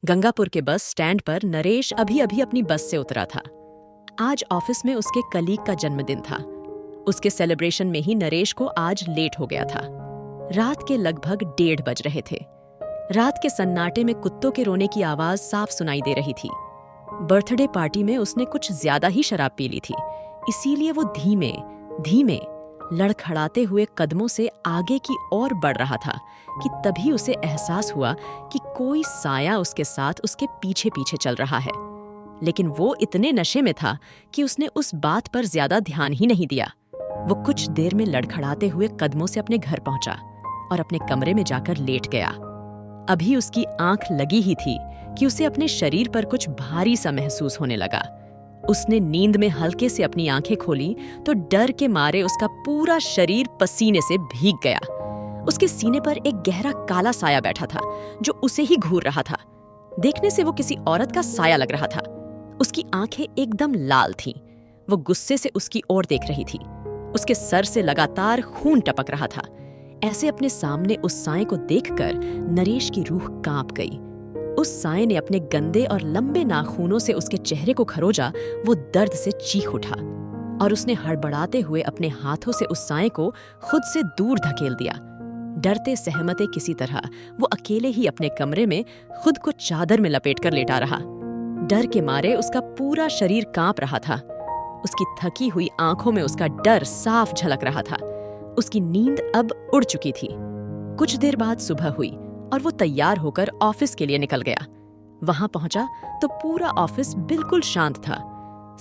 गंगापुर के bus stand पर नरेश अभी अभी अपनी बस से उतरा था। आज ऑफिस में उसके कलीग का जन्मदिन था। उसके सेलिब्रेशन में ही नरेश को आज लेट हो गया था। रात के लगभग 1:30 बज रहे थे। रात के सन्नाटे में कुत्तों के रोने की आवाज साफ सुनाई दे रही थी। बर्थडे पार्टी में उसने कुछ ज्यादा ही शराब पी ली थी, इसीलिए वो धीमे धीमे लड़खड़ाते हुए कदमों से आगे की ओर बढ़ रहा था कि तभी उसे एहसास हुआ कि कोई साया उसके साथ उसके पीछे पीछे चल रहा है। लेकिन वो इतने नशे में था कि उसने उस बात पर ज्यादा ध्यान ही नहीं दिया। वो कुछ देर में लड़खड़ाते हुए कदमों से अपने घर पहुंचा और अपने कमरे में जाकर लेट गया। अभी उसकी आंख लगी ही थी कि उसे अपने शरीर पर कुछ भारी सा महसूस होने लगा। उसने नींद में हल्के से अपनी आंखें खोली तो डर के मारे उसका पूरा शरीर पसीने से भीग गया। उसके सीने पर एक गहरा काला साया बैठा था जो उसे ही घूर रहा था। देखने से वो किसी औरत का साया लग रहा था। उसकी आंखें एकदम लाल थीं। वो गुस्से से उसकी ओर देख रही थी। उसके सर से लगातार खून टपक रहा था। ऐसे अपने सामने उस साए को देखकर नरेश की रूह कांप गई। उस साए ने अपने गंदे और लंबे नाखूनों से उसके चेहरे को खरोजा। वो दर्द से चीख उठा और उसने हड़बड़ाते हुए अपने हाथों से उस साए को खुद से दूर धकेल दिया। डरते सहमते किसी तरह वो अकेले ही अपने कमरे में खुद को चादर में लपेटकर लेटा रहा। डर के मारे उसका पूरा शरीर कांप रहा था। उसकी थकी हुई आंखों में उसका डर साफ झलक रहा था। उसकी नींद अब उड़ चुकी थी। कुछ देर बाद सुबह हुई और वो तैयार होकर ऑफिस के लिए निकल गया। वहां पहुंचा तो पूरा ऑफिस बिल्कुल शांत था।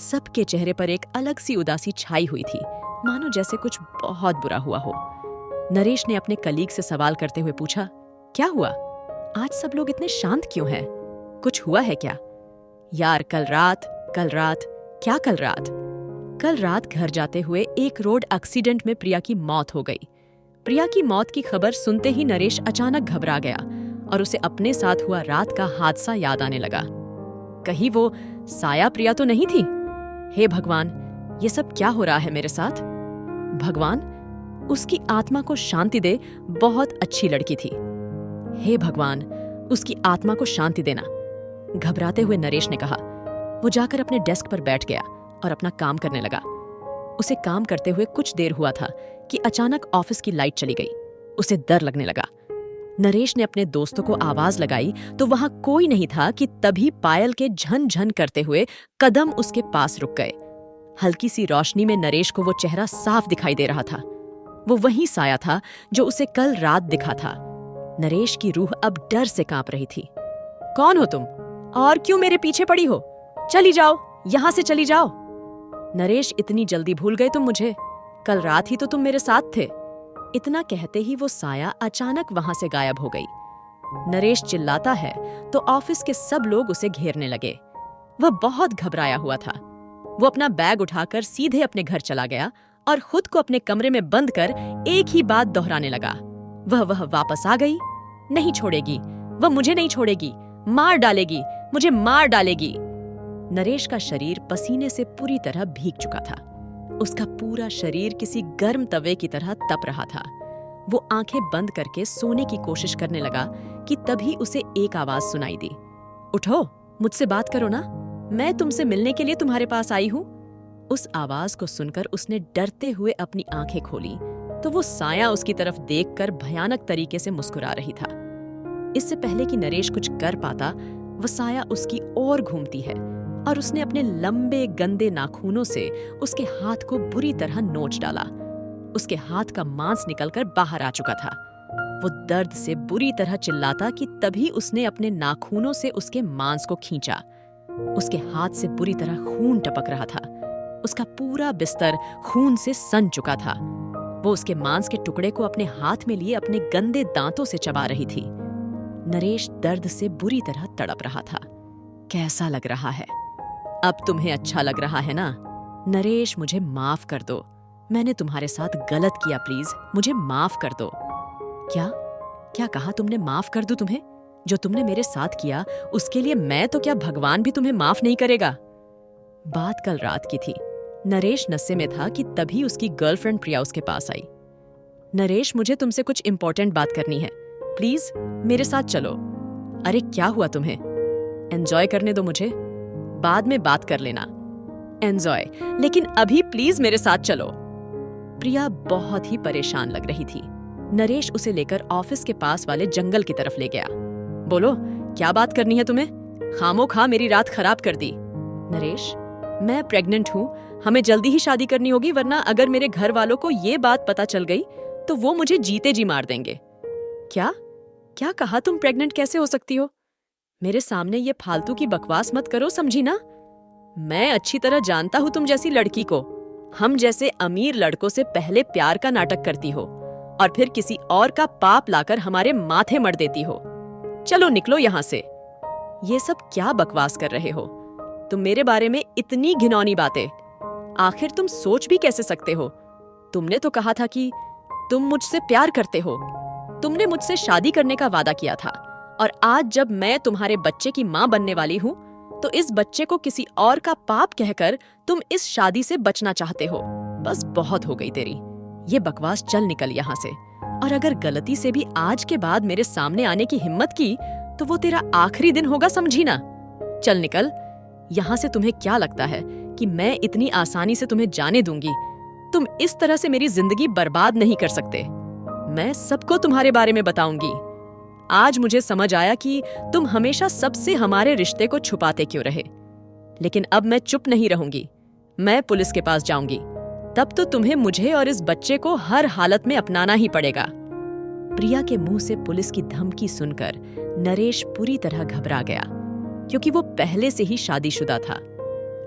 सबके चेहरे पर एक अलग सी उदासी छाई हुई थी, मानो जैसे कुछ बहुत बुरा हुआ हो। नरेश ने अपने कलीग से सवाल करते हुए पूछा, क्या हुआ? आज सब लोग इतने शांत क्यों हैं? कुछ हुआ है क्या? यार कल रात क्या कल रात घर जाते हुए एक रोड एक्सीडेंट में प्रिया की मौत हो गई। प्रिया की मौत की खबर सुनते ही नरेश अचानक घबरा गया और उसे अपने साथ हुआ रात का हादसा याद आने लगा। कहीं वो साया प्रिया तो नहीं थी? हे भगवान, ये सब क्या हो रहा है मेरे साथ? भगवान, उसकी आत्मा को शांति दे, बहुत अच्छी लड़की थी। हे भगवान, उसकी आत्मा को शांति देना, घबराते हुए नरेश ने कहा। वो जाकर अपने डेस्क पर बैठ गया और अपना काम करने लगा। उसे काम करते हुए कुछ देर हुआ था कि अचानक ऑफिस की लाइट चली गई। उसे डर लगने लगा। नरेश ने अपने दोस्तों को आवाज लगाई तो वहां कोई नहीं था कि तभी पायल के झन झन करते हुए कदम उसके पास रुक गए। हल्की सी रोशनी में नरेश को वो चेहरा साफ दिखाई दे रहा था। वो वही साया था जो उसे कल रात दिखा था। नरेश की रूह अब डर से कांप रही थी। कौन हो तुम और क्यों मेरे पीछे पड़ी हो? चली जाओ, यहां से चली जाओ। नरेश, इतनी जल्दी भूल गए तुम मुझे? कल रात ही तो तुम मेरे साथ थे। इतना कहते ही वो साया अचानक वहां से गायब हो गई। नरेश चिल्लाता है तो ऑफिस के सब लोग उसे घेरने लगे। वह बहुत घबराया हुआ था। वो अपना बैग उठाकर सीधे अपने घर चला गया और खुद को अपने कमरे में बंद कर एक ही बात दोहराने लगा। वह वापस आ गई, नहीं छोड़ेगी, वह मुझे नहीं छोड़ेगी, मार डालेगी, मुझे मार डालेगी। नरेश का शरीर पसीने से पूरी तरह भीग चुका था। उसका पूरा शरीर किसी गर्म तवे की तरह तप रहा था। वो आंखें बंद करके सोने की कोशिश करने लगा कि तभी उसे एक आवाज सुनाई दी। उठो, मुझसे बात करो ना, मैं तुमसे मिलने के लिए तुम्हारे पास आई हूं। उस आवाज को सुनकर उसने डरते हुए अपनी आंखें खोली तो वो साया उसकी तरफ देखकर भयानक तरीके से मुस्कुरा रही था। इससे पहले कि नरेश कुछ कर पाता, वो साया उसकी ओर घूमती है और उसने अपने लंबे गंदे नाखूनों से उसके हाथ को बुरी तरह नोच डाला। उसके हाथ का मांस निकलकर बाहर आ चुका था। वो दर्द से बुरी तरह चिल्लाता कि तभी उसने अपने नाखूनों से उसके मांस को खींचा। उसके हाथ से बुरी तरह खून टपक रहा था। उसका पूरा बिस्तर खून से सन चुका था। वो उसके मांस के टुकड़े को अपने हाथ में लिए अपने गंदे दांतों से चबा रही थी। नरेश दर्द से बुरी तरह तड़प रहा था। कैसा लग रहा है? अब तुम्हें अच्छा लग रहा है ना? नरेश, मुझे माफ कर दो, मैंने तुम्हारे साथ गलत किया, प्लीज मुझे माफ कर दो। क्या कहा तुमने? माफ कर दूं तुम्हें? जो तुमने मेरे साथ किया उसके लिए मैं तो क्या भगवान भी तुम्हें माफ नहीं करेगा? बात कल रात की थी। नरेश नशे में था कि तभी उसकी गर्लफ्रेंड प्रिया उसके पास आई। नरेश, मुझे तुमसे कुछ इंपॉर्टेंट बात करनी है, प्लीज मेरे साथ चलो। अरे क्या हुआ तुम्हें? एंजॉय करने दो मुझे, बाद में बात कर लेना। एंजॉय, लेकिन अभी प्लीज मेरे साथ चलो। प्रिया बहुत ही परेशान लग रही थी। नरेश उसे लेकर ऑफिस के पास वाले जंगल की तरफ ले गया। बोलो, क्या बात करनी है तुम्हें? खामोखा मेरी रात खराब कर दी। नरेश, मैं प्रेग्नेंट हूँ, हमें जल्दी ही शादी करनी होगी, वरना अगर मेरे घर वालों को ये बात पता चल गई तो वो मुझे जीते जी मार देंगे। क्या क्या कहा? तुम प्रेग्नेंट कैसे हो सकती हो? मेरे सामने ये फालतू की बकवास मत करो, समझी ना? मैं अच्छी तरह जानता हूँ तुम जैसी लड़की को। हम जैसे अमीर लड़कों से पहले प्यार का नाटक करती हो और फिर किसी और का पाप लाकर हमारे माथे मर देती हो। चलो निकलो यहाँ से। ये सब क्या बकवास कर रहे हो तुम मेरे बारे में? इतनी घिनौनी बातें आखिर तुम सोच भी कैसे सकते हो? तुमने तो कहा था कि तुम मुझसे प्यार करते हो, तुमने मुझसे शादी करने का वादा किया था, और आज जब मैं तुम्हारे बच्चे की माँ बनने वाली हूँ तो इस बच्चे को किसी और का पाप कहकर तुम इस शादी से बचना चाहते हो। बस बहुत हो गई तेरी ये बकवास, चल निकल यहाँ से। और अगर गलती से भी आज के बाद मेरे सामने आने की हिम्मत की तो वो तेरा आखिरी दिन होगा, समझी ना? चल निकल यहाँ से। तुम्हें क्या लगता है कि मैं इतनी आसानी से तुम्हें जाने दूंगी? तुम इस तरह से मेरी जिंदगी बर्बाद नहीं कर सकते। मैं सबको तुम्हारे बारे में बताऊंगी। आज मुझे समझ आया कि तुम हमेशा सबसे हमारे रिश्ते को छुपाते क्यों रहे। लेकिन अब मैं चुप नहीं रहूंगी, मैं पुलिस के पास जाऊंगी। तब तो तुम्हें मुझे और इस बच्चे को हर हालत में अपनाना ही पड़ेगा। प्रिया के मुंह से पुलिस की धमकी सुनकर नरेश पूरी तरह घबरा गया, क्योंकि वो पहले से ही शादीशुदा था।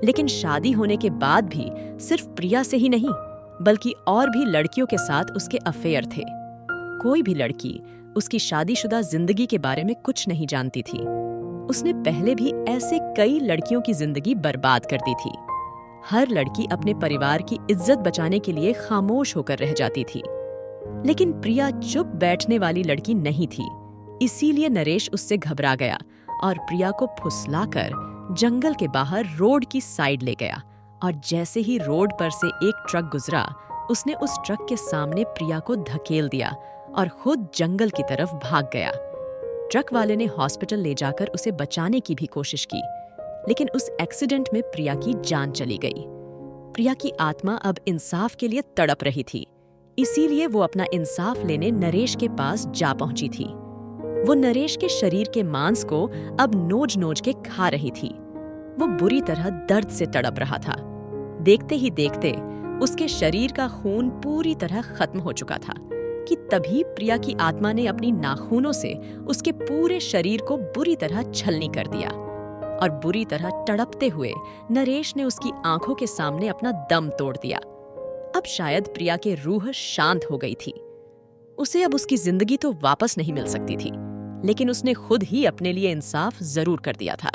लेकिन शादी होने के बाद भी सिर्फ प्रिया से ही नहीं, बल्कि और भी लड़कियों के साथ उसके अफेयर थे। कोई भी लड़की उसकी शादीशुदा जिंदगी के बारे में कुछ नहीं जानती थी। उसने पहले भी ऐसे कई लड़कियों की जिंदगी बर्बाद कर दी थी। हर लड़की अपने परिवार की इज्जत बचाने के लिए खामोश होकर रह जाती थी। लेकिन प्रिया चुप बैठने वाली लड़की नहीं थी, इसीलिए नरेश उससे घबरा गया और प्रिया को फुसलाकर जंगल के बाहर रोड की साइड ले गया। और जैसे ही रोड पर से एक ट्रक गुजरा, उसने उस ट्रक के सामने प्रिया को धकेल दिया और खुद जंगल की तरफ भाग गया। ट्रक वाले ने हॉस्पिटल ले जाकर उसे बचाने की भी कोशिश की, लेकिन उस एक्सीडेंट में प्रिया की जान चली गई। प्रिया की आत्मा अब इंसाफ के लिए तड़प रही थी, इसीलिए वो अपना इंसाफ लेने नरेश के पास जा पहुंची थी। वो नरेश के शरीर के मांस को अब नोच नोच के खा रही थी। वो बुरी तरह दर्द से तड़प रहा था। देखते ही देखते उसके शरीर का खून पूरी तरह खत्म हो चुका था कि तभी प्रिया की आत्मा ने अपनी नाखूनों से उसके पूरे शरीर को बुरी तरह छलनी कर दिया और बुरी तरह तड़पते हुए नरेश ने उसकी आंखों के सामने अपना दम तोड़ दिया। अब शायद प्रिया की रूह शांत हो गई थी। उसे अब उसकी जिंदगी तो वापस नहीं मिल सकती थी, लेकिन उसने खुद ही अपने लिए इंसाफ जरूर कर दिया था।